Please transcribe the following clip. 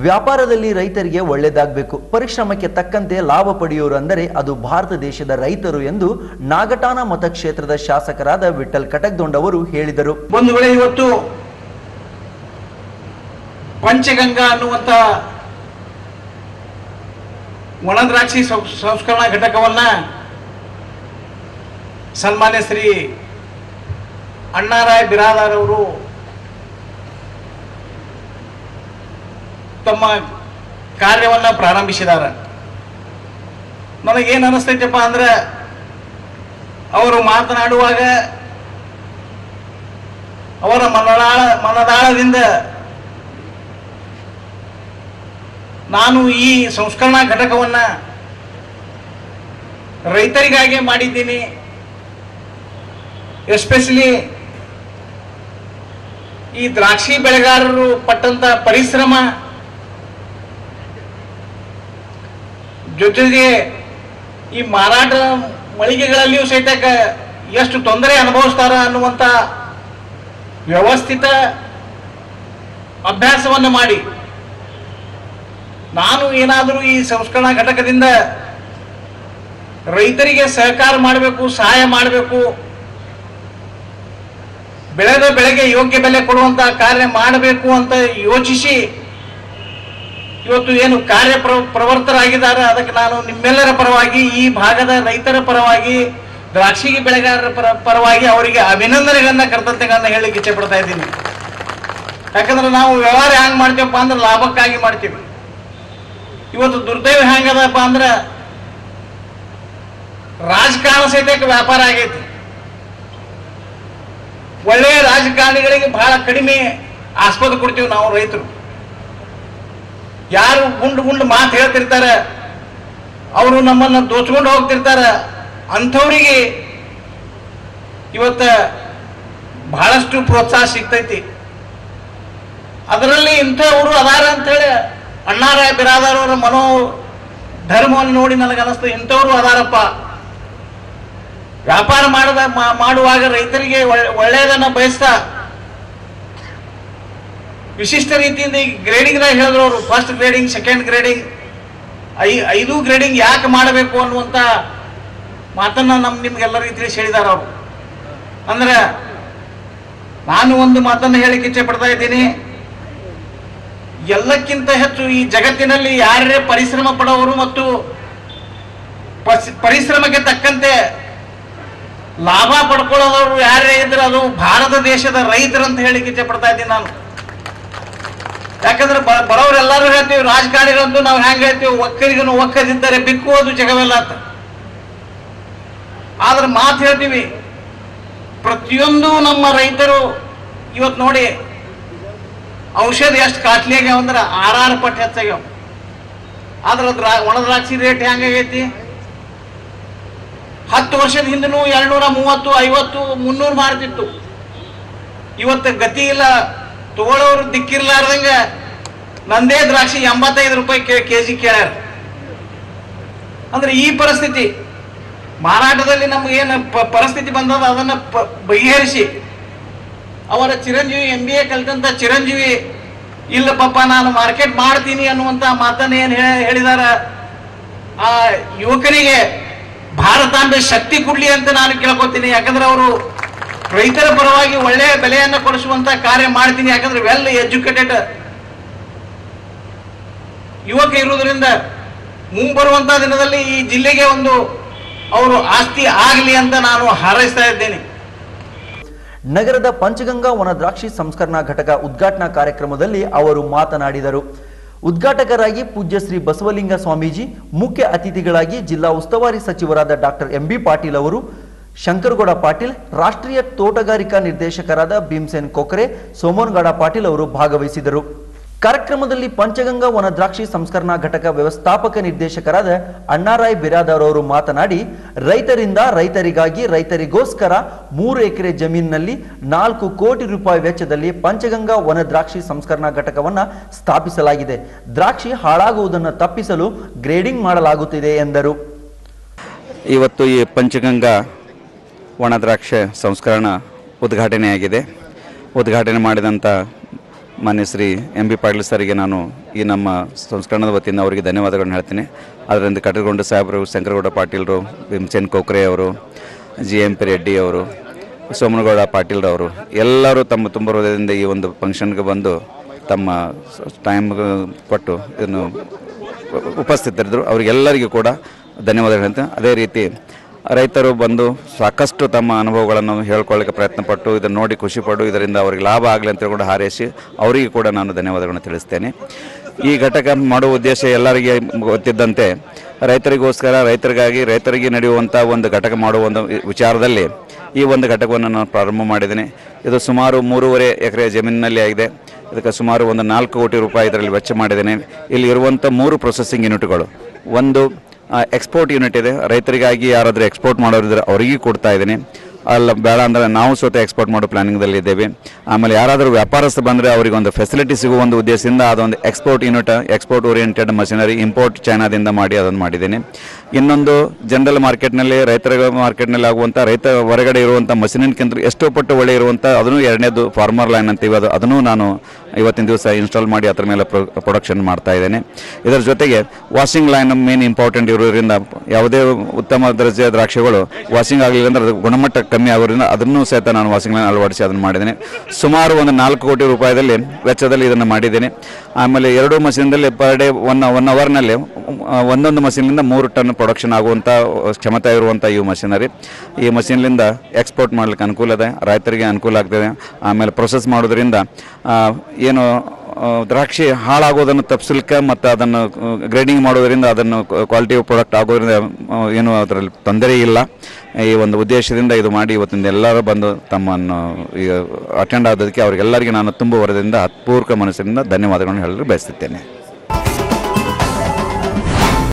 ವ್ಯಾಪಾರದಲ್ಲಿ ರೈತರಿಗೆ ಒಳ್ಳೆಯದಾಗಬೇಕು, ಪರಿಶ್ರಮಕ್ಕೆ ತಕ್ಕಂತೆ ಲಾಭ ಪಡೆಯುವರು ಅಂದರೆ ಅದು ಭಾರತ ದೇಶದ ರೈತರು ಎಂದು ನಾಗಟಾನ ಮತಕ್ಷೇತ್ರದ ಶಾಸಕರಾದ ವಿಠಲ್ ಕಟಕ್ದೊಂಡ್ ಅವರು ಹೇಳಿದರು. ಒಂದು ವೇಳೆ ಇವತ್ತು ಪಂಚಗಂಗಾ ಅನ್ನುವಂತ ಒಣ ದ್ರಾಕ್ಷಿ ಸಂಸ್ಕರಣಾ ಘಟಕವನ್ನ ಸನ್ಮಾನ್ಯ ಶ್ರೀ ಅಣ್ಣಾರಾಯ್ ಬಿರಾದಾರ್ ಅವರು ತಮ್ಮ ಕಾರ್ಯವನ್ನ ಪ್ರಾರಂಭಿಸಿದ್ದಾರೆ. ನನಗೇನು ಅನಿಸ್ತೈತಪ್ಪ ಅಂದ್ರೆ ಅವರು ಮಾತನಾಡುವಾಗ ಅವರ ಮನದಾಳದಿಂದ ನಾನು ಈ ಸಂಸ್ಕರಣಾ ಘಟಕವನ್ನ ರೈತರಿಗಾಗಿ ಮಾಡಿದ್ದೀನಿ, ಎಸ್ಪೆಷಲಿ ಈ ದ್ರಾಕ್ಷಿ ಬೆಳೆಗಾರರು ಪಟ್ಟಂತ ಪರಿಶ್ರಮ ಜೊತೆಗೆ ಈ ಮಾರಾಟ ಮಳಿಗೆಗಳಲ್ಲಿಯೂ ಸಹಿತ ಎಷ್ಟು ತೊಂದರೆ ಅನುಭವಿಸ್ತಾರ ಅನ್ನುವಂತ ವ್ಯವಸ್ಥಿತ ಅಭ್ಯಾಸವನ್ನು ಮಾಡಿ ನಾನು ಏನಾದರೂ ಈ ಸಂಸ್ಕರಣಾ ಘಟಕದಿಂದ ರೈತರಿಗೆ ಸಹಕಾರ ಮಾಡಬೇಕು, ಸಹಾಯ ಮಾಡಬೇಕು, ಬೆಳೆದ ಬೆಳೆಗೆ ಯೋಗ್ಯ ಬೆಲೆ ಕೊಡುವಂತ ಕಾರ್ಯ ಮಾಡಬೇಕು ಅಂತ ಯೋಚಿಸಿ ಇವತ್ತು ಏನು ಪ್ರವರ್ತರಾಗಿದ್ದಾರೆ. ಅದಕ್ಕೆ ನಾನು ನಿಮ್ಮೆಲ್ಲರ ಪರವಾಗಿ, ಈ ಭಾಗದ ರೈತರ ಪರವಾಗಿ, ದ್ರಾಕ್ಷಿ ಬೆಳೆಗಾರರ ಪರವಾಗಿ ಅವರಿಗೆ ಅಭಿನಂದನೆಗಳನ್ನ ಕೃತಜ್ಞತೆಗಳನ್ನ ಹೇಳಲಿಕ್ಕೆ ಇಚ್ಛೆ ಪಡ್ತಾ ಇದ್ದೀನಿ. ಯಾಕಂದ್ರೆ ನಾವು ವ್ಯವಹಾರ ಹ್ಯಾಂಗ್ ಮಾಡ್ತೀವಪ್ಪ ಅಂದ್ರೆ ಲಾಭಕ್ಕಾಗಿ ಮಾಡ್ತೀವಿ. ಇವತ್ತು ದುರ್ದೈವ ಹೆಂಗದಪ್ಪ ಅಂದ್ರೆ ರಾಜಕಾರಣ ಸಹಿತ ವ್ಯಾಪಾರ ಆಗೈತಿ. ಒಳ್ಳೆಯ ರಾಜಕಾರಣಿಗಳಿಗೆ ಬಹಳ ಕಡಿಮೆ ಆಸ್ಪದ ಕೊಡ್ತೀವಿ ನಾವು ರೈತರು. ಯಾರು ಗುಂಡು ಮಾತು ಹೇಳ್ತಿರ್ತಾರೆ, ಅವರು ನಮ್ಮನ್ನು ದೋಚ್ಕೊಂಡು ಹೋಗ್ತಿರ್ತಾರೆ, ಅಂಥವರಿಗೆ ಇವತ್ತ ಬಹಳಷ್ಟು ಪ್ರೋತ್ಸಾಹ ಸಿಗ್ತೈತಿ. ಅದರಲ್ಲಿ ಇಂಥವರು ಅದಾರ ಅಂತೇಳಿ ಅಣ್ಣಾರಾಯ ಬಿರಾದಾರ್ ಅವರ ಧರ್ಮವನ್ನು ನೋಡಿ ನನಗೆ ಅನಿಸ್ತು, ಇಂಥವ್ರು ಅದಾರಪ್ಪ. ವ್ಯಾಪಾರ ಮಾಡುವಾಗ ರೈತರಿಗೆ ಒಳ್ಳೆಯದನ್ನ ಬಯಸ್ತಾ ವಿಶಿಷ್ಟ ರೀತಿಯಿಂದ ಈ ಗ್ರೇಡಿಂಗ್ ಹೇಳಿದ್ರು ಅವರು. First grading, second grading, 5 grading ಯಾಕೆ ಮಾಡಬೇಕು ಅನ್ನುವಂತ ಮಾತನ್ನ ನಿಮ್ಗೆಲ್ಲರಿಗೂ ತಿಳಿಸಿ ಹೇಳಿದಾರ ಅವರು. ಅಂದ್ರೆ ನಾನು ಒಂದು ಮಾತನ್ನು ಹೇಳಿಕ್ಕೆ ಇಚ್ಛೆ ಪಡ್ತಾ ಇದ್ದೀನಿ, ಎಲ್ಲಕ್ಕಿಂತ ಹೆಚ್ಚು ಈ ಜಗತ್ತಿನಲ್ಲಿ ಯಾರೇ ಪರಿಶ್ರಮ ಪಡೋರು ಮತ್ತು ಪರಿಶ್ರಮಕ್ಕೆ ತಕ್ಕಂತೆ ಲಾಭ ಪಡ್ಕೊಳ್ಳೋದವರು ಯಾರೇ ಇದ್ರೆ ಅದು ಭಾರತ ದೇಶದ ರೈತರಂತ ಹೇಳಿಕ್ಕೆ ಇಚ್ಛೆ ಪಡ್ತಾ ಇದ್ದೀನಿ ನಾನು. ಯಾಕಂದ್ರೆ ಬರೋರೆಲ್ಲರೂ ಹೇಳ್ತೀವಿ, ರಾಜಕಾರಣಿಗಳಂತೂ ನಾವು ಹೆಂಗೆ ಹೇಳ್ತೀವಿ, ಒಕ್ಕರಿಗನು ಒಕ್ಕದಿದ್ದರೆ ಬಿಕ್ಕುವುದು ಜಗವೆಲ್ಲ ಅಂತ. ಆದ್ರೆ ಮಾತು ಹೇಳ್ತೀವಿ, ಪ್ರತಿಯೊಂದು ನಮ್ಮ ರೈತರು ಇವತ್ತು ನೋಡಿ ಔಷಧ ಎಷ್ಟು ಕಾಸ್ಟ್ಲಿ ಆಗ್ಯಾವ ಅಂದ್ರೆ 6 ಪಟ್ಟು ಹೆಚ್ಚಾಗ್ಯಾವ. ಆದ್ರೆ ಒಣ ದ್ರಾಕ್ಷಿ ರೇಟ್ ಹೆಂಗಾಗೈತಿ? 10 ವರ್ಷದ ಹಿಂದೂ 230, 50, 300 ಮಾರ್ತಿತ್ತು. ಇವತ್ತು ಗತಿ ಇಲ್ಲ, ತಗೊಳ್ಳೋರು ದಿಕ್ಕಿರ್ಲಾರ್ದಂಗ ನಂದೇ ದ್ರಾಕ್ಷಿ 85 ರೂಪಾಯಿ ಕೆಜಿ ಕೇಳ್ಯಾರ. ಅಂದ್ರೆ ಈ ಪರಿಸ್ಥಿತಿ ಮಾರಾಟದಲ್ಲಿ ನಮ್ಗೇನು ಪರಿಸ್ಥಿತಿ ಬಂದದ ಅದನ್ನ ಬಗೆಹರಿಸಿ ಅವರ ಚಿರಂಜೀವಿ MBA ಕಲಿತಂತ ಚಿರಂಜೀವಿ ಇಲ್ಲ ಪಾಪ ನಾನು ಮಾರ್ಕೆಟ್ ಮಾಡ್ತೀನಿ ಅನ್ನುವಂತ ಮಾತನ್ನ ಏನ್ ಹೇಳಿದಾರ, ಆ ಯುವಕನಿಗೆ ಭಾರತಾಂಬೆ ಶಕ್ತಿ ಕೊಡ್ಲಿ ಅಂತ ನಾನು ಕೇಳ್ಕೊತೀನಿ. ಯಾಕಂದ್ರೆ ಅವರು ರೈತರ ಪರವಾಗಿ ಒಳ್ಳೆಯ ಬೆಲೆಯನ್ನ ಕೊಡಿಸುವಂತ ಕಾರ್ಯ ಮಾಡ್ತೀನಿ. ಯಾಕಂದ್ರೆ ವೆಲ್ ಎಜುಕೇಟೆಡ್ ಯುವಕ ಇರುವುದರಿಂದ ಮುಂಬರುವಂತಹ ದಿನದಲ್ಲಿ ಈ ಜಿಲ್ಲೆಗೆ ಒಂದು ಅವರು ಆಸ್ತಿ ಆಗಲಿ ಅಂತ ನಾನು ಹಾರೈಸ್ತಾ ಇದ್ದೇನೆ. ನಗರದ ಪಂಚಗಂಗಾ ವನ ದ್ರಾಕ್ಷಿ ಸಂಸ್ಕರಣಾ ಘಟಕ ಉದ್ಘಾಟನಾ ಕಾರ್ಯಕ್ರಮದಲ್ಲಿ ಅವರು ಮಾತನಾಡಿದರು. ಉದ್ಘಾಟಕರಾಗಿ ಪೂಜ್ಯ ಶ್ರೀ ಬಸವಲಿಂಗ ಸ್ವಾಮೀಜಿ, ಮುಖ್ಯ ಅತಿಥಿಗಳಾಗಿ ಜಿಲ್ಲಾ ಉಸ್ತುವಾರಿ ಸಚಿವರಾದ ಡಾಕ್ಟರ್ MB ಪಾಟೀಲ್ ಅವರು, ಶಂಕರಗೌಡ ಪಾಟೀಲ್, ರಾಷ್ಟ್ರೀಯ ತೋಟಗಾರಿಕಾ ನಿರ್ದೇಶಕರಾದ ಭೀಮಸೇನ್ ಕೊಕ್ರೆ, ಸೋಮನಗೌಡ ಪಾಟೀಲ್ ಅವರು ಭಾಗವಹಿಸಿದರು. ಕಾರ್ಯಕ್ರಮದಲ್ಲಿ ಪಂಚಗಂಗಾ ವನ ದ್ರಾಕ್ಷಿ ಸಂಸ್ಕರಣಾ ಘಟಕ ವ್ಯವಸ್ಥಾಪಕ ನಿರ್ದೇಶಕರಾದ ಅಣ್ಣಾರಾಯ್ ಬಿರಾದಾರ್ ಅವರು ಮಾತನಾಡಿ, ರೈತರಿಂದ ರೈತರಿಗಾಗಿ ರೈತರಿಗೋಸ್ಕರ 3 ಎಕರೆ ಜಮೀನಿನಲ್ಲಿ 4 ಕೋಟಿ ರೂಪಾಯಿ ವೆಚ್ಚದಲ್ಲಿ ಪಂಚಗಂಗಾ ವನ ದ್ರಾಕ್ಷಿ ಸಂಸ್ಕರಣಾ ಘಟಕವನ್ನು ಸ್ಥಾಪಿಸಲಾಗಿದೆ. ದ್ರಾಕ್ಷಿ ಹಾಳಾಗುವುದನ್ನು ತಪ್ಪಿಸಲು ಗ್ರೇಡಿಂಗ್ ಮಾಡಲಾಗುತ್ತಿದೆ ಎಂದರು. ಇವತ್ತು ಈ ಪಂಚಗಂಗಾ ವನ ದ್ರಾಕ್ಷಿ ಸಂಸ್ಕರಣಾ ಉದ್ಘಾಟನೆಯಾಗಿದೆ. ಉದ್ಘಾಟನೆ ಮಾಡಿದಂಥ ಮಾನ್ಯ ಶ್ರೀ ಎಂ ಬಿ ಪಾಟೀಲ್ ಸರಿಗೆ ನಾನು ಈ ನಮ್ಮ ಸಂಸ್ಕರಣದ ವತಿಯಿಂದ ಅವರಿಗೆ ಧನ್ಯವಾದಗಳನ್ನು ಹೇಳ್ತೀನಿ. ಅದರಿಂದ ಕಟಗಗೊಂಡ ಸಾಹೇಬರು, ಶಂಕರಗೌಡ ಪಾಟೀಲರು, ಭೀಮಸೇನ್ ಕೊಕ್ರೆ ಅವರು, GMP ರೆಡ್ಡಿ ಅವರು, ಸೋಮನಗೌಡ ಪಾಟೀಲ್ರವರು ಎಲ್ಲರೂ ತಮ್ಮ ತುಂಬ ಹೃದಯದಿಂದ ಈ ಒಂದು ಫಂಕ್ಷನ್ಗೆ ಬಂದು ತಮ್ಮ ಟೈಮ್ ಕೊಟ್ಟು ಇದನ್ನು ಉಪಸ್ಥಿತರಿದ್ದರು. ಅವರಿಗೆಲ್ಲರಿಗೂ ಕೂಡ ಧನ್ಯವಾದಗಳು ಹೇಳ್ತೇನೆ. ಅದೇ ರೀತಿ ರೈತರು ಬಂದು ಸಾಕಷ್ಟು ತಮ್ಮ ಅನುಭವಗಳನ್ನು ಹೇಳ್ಕೊಳ್ಳಿಕ್ಕೆ ಪ್ರಯತ್ನಪಟ್ಟು ಇದನ್ನು ನೋಡಿ ಖುಷಿಪಟ್ಟು ಇದರಿಂದ ಅವರಿಗೆ ಲಾಭ ಆಗಲಿ ಅಂತ ಕೂಡ ಹಾರೈಸಿ ಅವರಿಗೆ ಕೂಡ ನಾನು ಧನ್ಯವಾದಗಳನ್ನು ತಿಳಿಸ್ತೇನೆ. ಈ ಘಟಕ ಮಾಡುವ ಉದ್ದೇಶ ಎಲ್ಲರಿಗೆ ಗೊತ್ತಿದ್ದಂತೆ ರೈತರಿಗೋಸ್ಕರ, ರೈತರಿಗೆ ನಡೆಯುವಂಥ ಒಂದು ಘಟಕ ಮಾಡುವ ಒಂದು ವಿಚಾರದಲ್ಲಿ ಈ ಒಂದು ಘಟಕವನ್ನು ನಾನು ಪ್ರಾರಂಭ ಮಾಡಿದ್ದೇನೆ. ಇದು ಸುಮಾರು 3.5 ಎಕರೆ ಜಮೀನಿನಲ್ಲಿ ಆಗಿದೆ. ಇದಕ್ಕೆ ಸುಮಾರು ಒಂದು 4 ಕೋಟಿ ರೂಪಾಯಿ ಇದರಲ್ಲಿ ವೆಚ್ಚ ಮಾಡಿದ್ದೇನೆ. ಇಲ್ಲಿ ಇರುವಂಥ 3 ಪ್ರೊಸೆಸಿಂಗ್ ಯೂನಿಟ್ಗಳು, ಒಂದು ಎಕ್ಸ್ಪೋರ್ಟ್ ಯೂನಿಟ್ ಇದೆ. ರೈತರಿಗಾಗಿ ಯಾರಾದರೂ ಎಕ್ಸ್ಪೋರ್ಟ್ ಮಾಡೋರಿದ್ರೆ ಅವರಿಗೆ ಕೊಡ್ತಾ ಇದ್ದೀನಿ. ಅಲ್ಲ ಬೇಡ ಅಂದರೆ ನಾವು ಸ್ವತಃ ಎಕ್ಸ್ಪೋರ್ಟ್ ಮಾಡೋ ಪ್ಲಾನಿಂಗ್ದಲ್ಲಿ ಇದ್ದೇವೆ. ಆಮೇಲೆ ಯಾರಾದರೂ ವ್ಯಾಪಾರಸ್ಥರು ಬಂದರೆ ಅವರಿಗೆ ಒಂದು ಫೆಸಿಲಿಟಿ ಸಿಗುವ ಒಂದು ಉದ್ದೇಶದಿಂದ ಅದೊಂದು export unit, export oriented machinery import ಚೈನಾದಿಂದ ಮಾಡಿ ಅದನ್ನು ಮಾಡಿದ್ದೇನೆ. ಇನ್ನೊಂದು ಜನರಲ್ ಮಾರ್ಕೆಟ್ನಲ್ಲಿ, ರೈತರ ಮಾರ್ಕೆಟ್ನಲ್ಲಿ ಆಗುವಂಥ ರೈತ ಹೊರಗಡೆ ಇರುವಂಥ ಮಷಿನಿನ್ಕಿಂತ ಎಷ್ಟೋ ಪಟ್ಟು ಒಳ್ಳೆ ಇರುವಂಥ ಅದನ್ನು 2ನೇದು ಫಾರ್ಮರ್ ಲೈನ್ ಅಂತೀವಿ, ಅದನ್ನು ನಾನು ಇವತ್ತಿನ ದಿವಸ ಇನ್ಸ್ಟಾಲ್ ಮಾಡಿ ಅದರ ಮೇಲೆ ಪ್ರೊಡಕ್ಷನ್ ಮಾಡ್ತಾ ಇದ್ದೇನೆ. ಇದರ ಜೊತೆಗೆ ವಾಷಿಂಗ್ ಲೈನ್ ಮೇನ್ ಇಂಪಾರ್ಟೆಂಟ್ ಇರೋದ್ರಿಂದ ಯಾವುದೇ ಉತ್ತಮ ದರ್ಜೆಯ ದ್ರಾಕ್ಷಿಗಳು ವಾಷಿಂಗ್ ಆಗಲಿಲ್ಲ ಅಂದರೆ ಗುಣಮಟ್ಟ ಕಮ್ಮಿ ಆಗೋದ್ರಿಂದ ಅದನ್ನು ಸಹಿತ ನಾನು ವಾಷಿಂಗ್ ಲೈನ್ ಅಳವಡಿಸಿ ಅದನ್ನು ಮಾಡಿದ್ದೇನೆ. ಸುಮಾರು ಒಂದು 4 ಕೋಟಿ ರೂಪಾಯಿದಲ್ಲಿ ವೆಚ್ಚದಲ್ಲಿ ಇದನ್ನು ಮಾಡಿದ್ದೇನೆ. ಆಮೇಲೆ 2 ಮಷೀನ್ದಲ್ಲಿ ಪರ್ ಡೇ 1 ಅವರ್ನಲ್ಲಿ ಒಂದೊಂದು ಮಷೀನ್ಲಿಂದ 3 ಟನ್ ಪ್ರೊಡಕ್ಷನ್ ಆಗುವಂಥ ಕ್ಷಮತೆ ಇರುವಂಥ ಈ ಮಷೀನರಿ. ಈ ಮಷೀನ್ಲಿಂದ ಎಕ್ಸ್ಪೋರ್ಟ್ ಮಾಡಲಿಕ್ಕೆ ಅನುಕೂಲ ಇದೆ, ರೈತರಿಗೆ ಅನುಕೂಲ ಆಗ್ತದೆ. ಆಮೇಲೆ ಪ್ರೊಸೆಸ್ ಮಾಡೋದ್ರಿಂದ ಏನು ದ್ರಾಕ್ಷಿ ಹಾಳಾಗೋದನ್ನು ತಪ್ಪಿಸಲಿಕ್ಕೆ ಮತ್ತು ಅದನ್ನು ಗ್ರೇಡಿಂಗ್ ಮಾಡೋದರಿಂದ ಅದನ್ನು ಕ್ವಾಲಿಟಿ ಪ್ರಾಡಕ್ಟ್ ಆಗೋದ್ರಿಂದ ಏನು ಅದರಲ್ಲಿ ತೊಂದರೆ ಇಲ್ಲ. ಈ ಒಂದು ಉದ್ದೇಶದಿಂದ ಇದು ಮಾಡಿ ಇವತ್ತಿಂದ ಎಲ್ಲರೂ ಬಂದು ತಮ್ಮನ್ನು ಈಗ ಅಟೆಂಡ್ ಆಗೋದಕ್ಕೆ ಅವರಿಗೆಲ್ಲರಿಗೂ ನಾನು ತುಂಬ ವರದಿಂದ ಹತ್ಪೂರ್ವಕ ಮನಸ್ಸಿನಿಂದ ಧನ್ಯವಾದಗಳನ್ನು ಹೇಳಲು ಬಯಸುತ್ತೇನೆ.